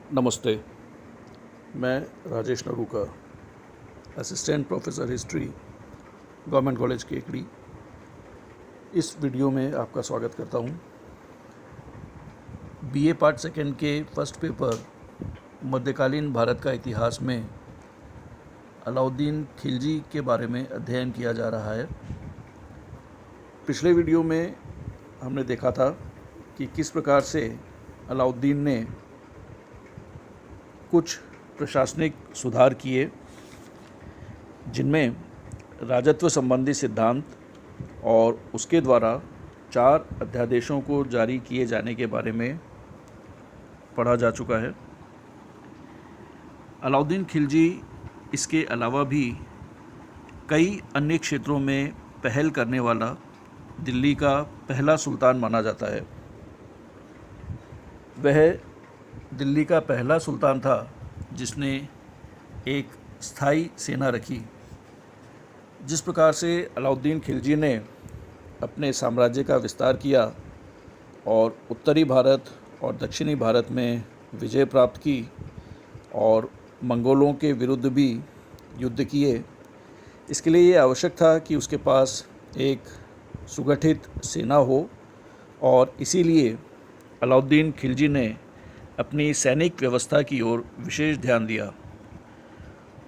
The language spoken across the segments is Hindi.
नमस्ते। मैं Rajesh Narukar, assistant professor history, government college Kekri. इस वीडियो में आपका स्वागत करता हूँ। बीए पार्ट सेकेंड के फर्स्ट पेपर मध्यकालीन भारत का इतिहास में अलाउद्दीन खिलजी के बारे में अध्ययन किया जा रहा है। पिछले वीडियो में हमने देखा था कि किस प्रकार से अलाउद्दीन ने कुछ प्रशासनिक सुधार किए, जिनमें राजत्व संबंधी सिद्धांत और उसके द्वारा 4 अध्यादेशों को जारी किए जाने के बारे में पढ़ा जा चुका है। अलाउद्दीन खिलजी इसके अलावा भी कई अन्य क्षेत्रों में पहल करने वाला दिल्ली का पहला सुल्तान माना जाता है। वह दिल्ली का पहला सुल्तान था जिसने एक स्थायी सेना रखी। जिस प्रकार से अलाउद्दीन खिलजी ने अपने साम्राज्य का विस्तार किया और उत्तरी भारत और दक्षिणी भारत में विजय प्राप्त की और मंगोलों के विरुद्ध भी युद्ध किए, इसके लिए ये आवश्यक था कि उसके पास एक सुगठित सेना हो, और इसीलिए अलाउद्दीन खिलजी ने अपनी सैनिक व्यवस्था की ओर विशेष ध्यान दिया।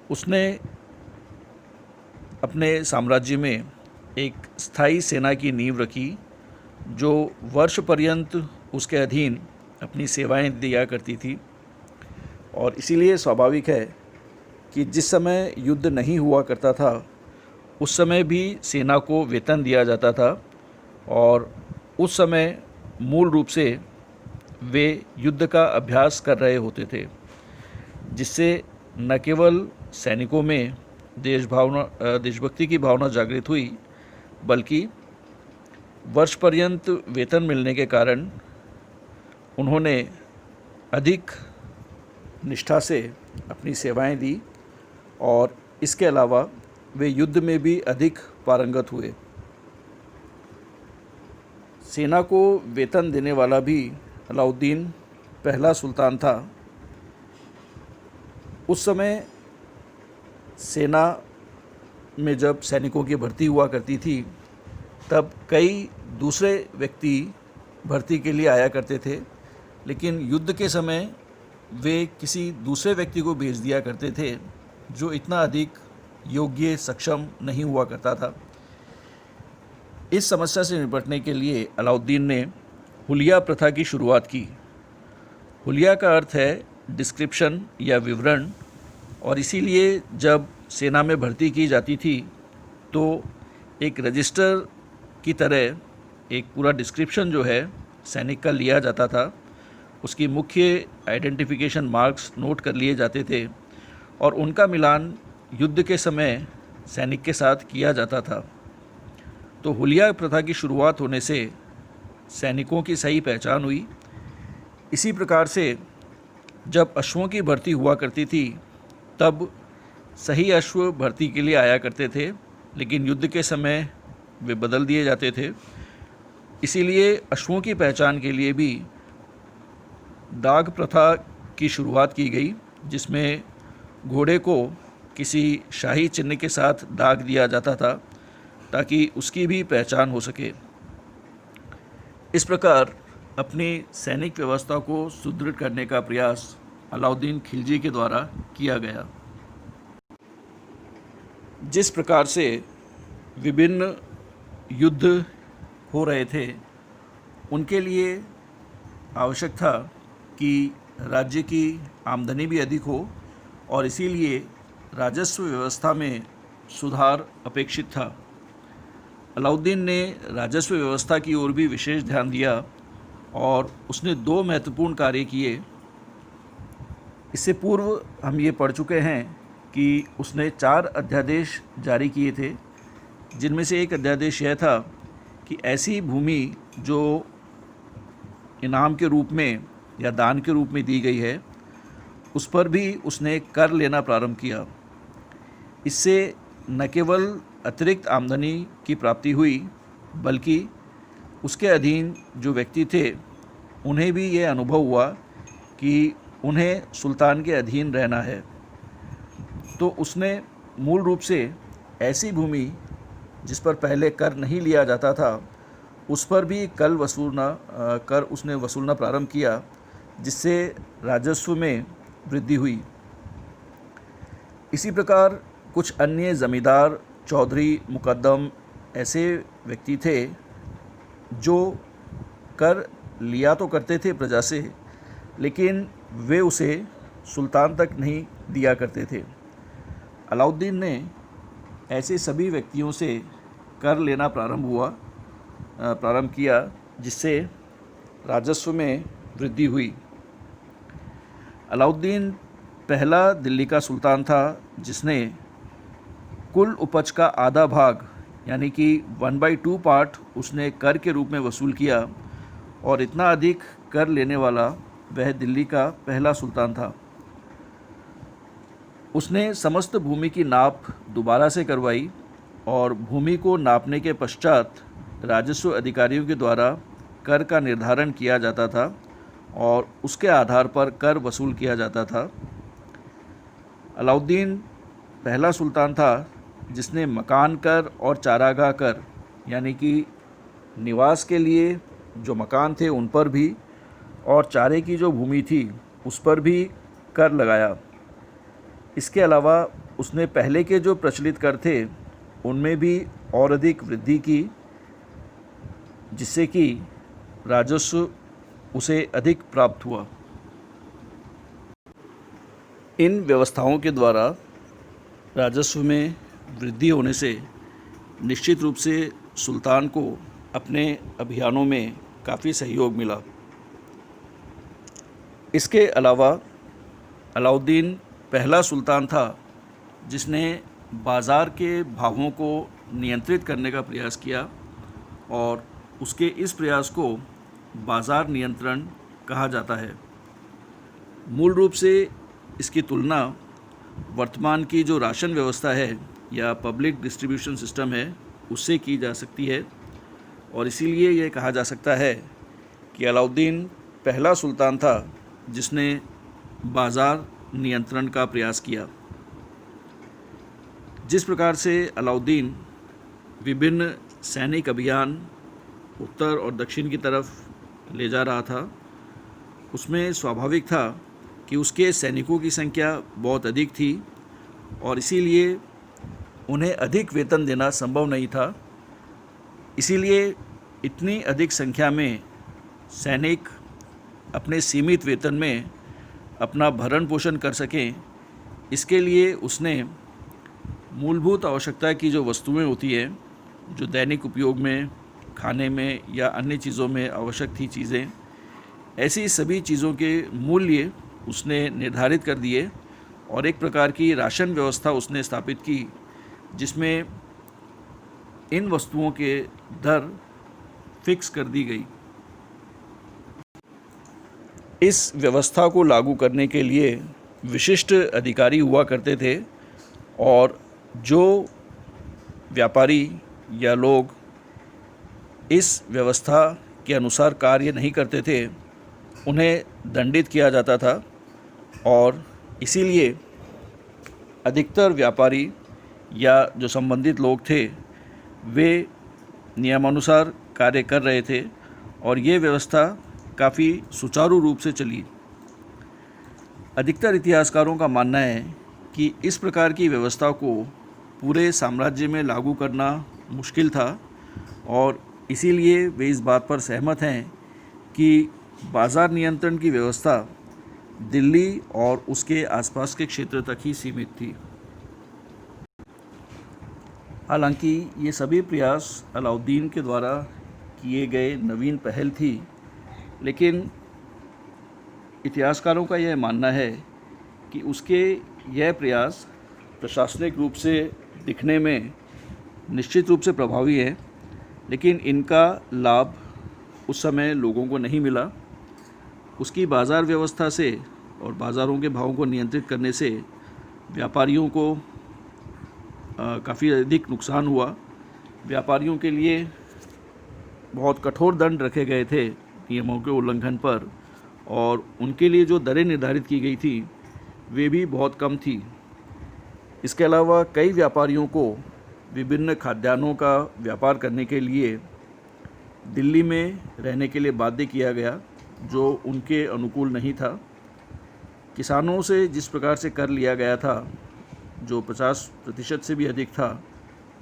उसने अपने साम्राज्य में एक स्थायी सेना की नींव रखी जो वर्ष पर्यंत उसके अधीन अपनी सेवाएं दिया करती थी। और इसीलिए स्वाभाविक है कि जिस समय युद्ध नहीं हुआ करता था उस समय भी सेना को वेतन दिया जाता था, और उस समय मूल रूप से वे युद्ध का अभ्यास कर रहे होते थे, जिससे न केवल सैनिकों में देशभक्ति की भावना जागृत हुई, बल्कि वर्ष पर्यंत वेतन मिलने के कारण उन्होंने अधिक निष्ठा से अपनी सेवाएं दी, और इसके अलावा वे युद्ध में भी अधिक पारंगत हुए। सेना को वेतन देने वाला भी अलाउद्दीन पहला सुल्तान था। उस समय सेना में जब सैनिकों की भर्ती हुआ करती थी, तब कई दूसरे व्यक्ति भर्ती के लिए आया करते थे, लेकिन युद्ध के समय वे किसी दूसरे व्यक्ति को भेज दिया करते थे जो इतना अधिक योग्य सक्षम नहीं हुआ करता था। इस समस्या से निपटने के लिए अलाउद्दीन ने हुलिया प्रथा की शुरुआत की। हुलिया का अर्थ है डिस्क्रिप्शन या विवरण, और इसीलिए जब सेना में भर्ती की जाती थी तो एक रजिस्टर की तरह एक पूरा डिस्क्रिप्शन जो है सैनिक का लिया जाता था। उसकी मुख्य आइडेंटिफिकेशन मार्क्स नोट कर लिए जाते थे और उनका मिलान युद्ध के समय सैनिक के साथ किया जाता था। तो हुलिया प्रथा की शुरुआत होने से सैनिकों की सही पहचान हुई। इसी प्रकार से जब अश्वों की भर्ती हुआ करती थी तब सही अश्व भर्ती के लिए आया करते थे, लेकिन युद्ध के समय वे बदल दिए जाते थे। इसीलिए अश्वों की पहचान के लिए भी दाग प्रथा की शुरुआत की गई, जिसमें घोड़े को किसी शाही चिन्ह के साथ दाग दिया जाता था ताकि उसकी भी पहचान हो सके। इस प्रकार अपनी सैनिक व्यवस्था को सुदृढ़ करने का प्रयास अलाउद्दीन खिलजी के द्वारा किया गया। जिस प्रकार से विभिन्न युद्ध हो रहे थे, उनके लिए आवश्यक था कि राज्य की आमदनी भी अधिक हो, और इसीलिए राजस्व व्यवस्था में सुधार अपेक्षित था। अलाउद्दीन ने राजस्व व्यवस्था की ओर भी विशेष ध्यान दिया और उसने 2 महत्वपूर्ण कार्य किए। इससे पूर्व हम ये पढ़ चुके हैं कि उसने 4 अध्यादेश जारी किए थे, जिनमें से एक अध्यादेश यह था कि ऐसी भूमि जो इनाम के रूप में या दान के रूप में दी गई है, उस पर भी उसने कर लेना प्रारंभ किया। इससे न केवल अतिरिक्त आमदनी की प्राप्ति हुई, बल्कि उसके अधीन जो व्यक्ति थे उन्हें भी ये अनुभव हुआ कि उन्हें सुल्तान के अधीन रहना है। तो उसने मूल रूप से ऐसी भूमि जिस पर पहले कर नहीं लिया जाता था, उस पर भी कर उसने वसूलना प्रारंभ किया, जिससे राजस्व में वृद्धि हुई। इसी प्रकार कुछ अन्य ज़मींदार, चौधरी, मुकद्दम ऐसे व्यक्ति थे जो कर लिया तो करते थे प्रजा से, लेकिन वे उसे सुल्तान तक नहीं दिया करते थे। अलाउद्दीन ने ऐसे सभी व्यक्तियों से कर लेना प्रारंभ किया, जिससे राजस्व में वृद्धि हुई। अलाउद्दीन पहला दिल्ली का सुल्तान था जिसने कुल उपज का आधा भाग यानी कि 1/2 पार्ट उसने कर के रूप में वसूल किया, और इतना अधिक कर लेने वाला वह दिल्ली का पहला सुल्तान था। उसने समस्त भूमि की नाप दोबारा से करवाई, और भूमि को नापने के पश्चात राजस्व अधिकारियों के द्वारा कर का निर्धारण किया जाता था और उसके आधार पर कर वसूल किया जाता था। अलाउद्दीन पहला सुल्तान था जिसने मकान कर और चारागाह कर यानी कि निवास के लिए जो मकान थे उन पर भी और चारे की जो भूमि थी उस पर भी कर लगाया। इसके अलावा उसने पहले के जो प्रचलित कर थे उनमें भी और अधिक वृद्धि की, जिससे कि राजस्व उसे अधिक प्राप्त हुआ। इन व्यवस्थाओं के द्वारा राजस्व में वृद्धि होने से निश्चित रूप से सुल्तान को अपने अभियानों में काफ़ी सहयोग मिला। इसके अलावा अलाउद्दीन पहला सुल्तान था जिसने बाज़ार के भावों को नियंत्रित करने का प्रयास किया, और उसके इस प्रयास को बाज़ार नियंत्रण कहा जाता है। मूल रूप से इसकी तुलना वर्तमान की जो राशन व्यवस्था है या पब्लिक डिस्ट्रीब्यूशन सिस्टम है उससे की जा सकती है, और इसीलिए यह कहा जा सकता है कि अलाउद्दीन पहला सुल्तान था जिसने बाज़ार नियंत्रण का प्रयास किया। जिस प्रकार से अलाउद्दीन विभिन्न सैनिक अभियान उत्तर और दक्षिण की तरफ ले जा रहा था, उसमें स्वाभाविक था कि उसके सैनिकों की संख्या बहुत अधिक थी और इसीलिए उन्हें अधिक वेतन देना संभव नहीं था। इसीलिए इतनी अधिक संख्या में सैनिक अपने सीमित वेतन में अपना भरण पोषण कर सकें, इसके लिए उसने मूलभूत आवश्यकता की जो वस्तुएं होती हैं, जो दैनिक उपयोग में, खाने में या अन्य चीज़ों में आवश्यक थी चीज़ें, ऐसी सभी चीज़ों के मूल्य उसने निर्धारित कर दिए और एक प्रकार की राशन व्यवस्था उसने स्थापित की, जिसमें इन वस्तुओं के दर फिक्स कर दी गई। इस व्यवस्था को लागू करने के लिए विशिष्ट अधिकारी हुआ करते थे, और जो व्यापारी या लोग इस व्यवस्था के अनुसार कार्य नहीं करते थे उन्हें दंडित किया जाता था, और इसीलिए अधिकतर व्यापारी या जो संबंधित लोग थे वे नियमानुसार कार्य कर रहे थे और ये व्यवस्था काफ़ी सुचारू रूप से चली। अधिकतर इतिहासकारों का मानना है कि इस प्रकार की व्यवस्था को पूरे साम्राज्य में लागू करना मुश्किल था, और इसीलिए वे इस बात पर सहमत हैं कि बाज़ार नियंत्रण की व्यवस्था दिल्ली और उसके आसपास के क्षेत्र तक ही सीमित थी। हालांकि ये सभी प्रयास अलाउद्दीन के द्वारा किए गए नवीन पहल थी, लेकिन इतिहासकारों का यह मानना है कि उसके यह प्रयास प्रशासनिक रूप से दिखने में निश्चित रूप से प्रभावी है, लेकिन इनका लाभ उस समय लोगों को नहीं मिला। उसकी बाज़ार व्यवस्था से और बाज़ारों के भावों को नियंत्रित करने से व्यापारियों को काफ़ी अधिक नुकसान हुआ। व्यापारियों के लिए बहुत कठोर दंड रखे गए थे नियमों के उल्लंघन पर, और उनके लिए जो दरें निर्धारित की गई थी वे भी बहुत कम थी। इसके अलावा कई व्यापारियों को विभिन्न खाद्यान्नों का व्यापार करने के लिए दिल्ली में रहने के लिए बाध्य किया गया, जो उनके अनुकूल नहीं था। किसानों से जिस प्रकार से कर लिया गया था, जो 50% से भी अधिक था,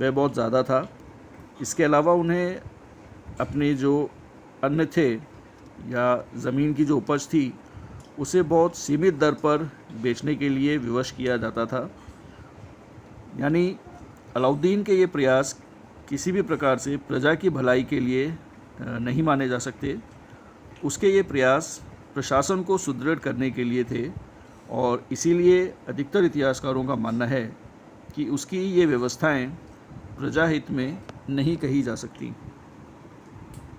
वह बहुत ज़्यादा था। इसके अलावा उन्हें अपने जो अन्न थे या ज़मीन की जो उपज थी उसे बहुत सीमित दर पर बेचने के लिए विवश किया जाता था। यानी अलाउद्दीन के ये प्रयास किसी भी प्रकार से प्रजा की भलाई के लिए नहीं माने जा सकते। उसके ये प्रयास प्रशासन को सुदृढ़ करने के लिए थे और इसीलिए अधिकतर इतिहासकारों का मानना है कि उसकी ये व्यवस्थाएं प्रजाहित में नहीं कही जा सकती।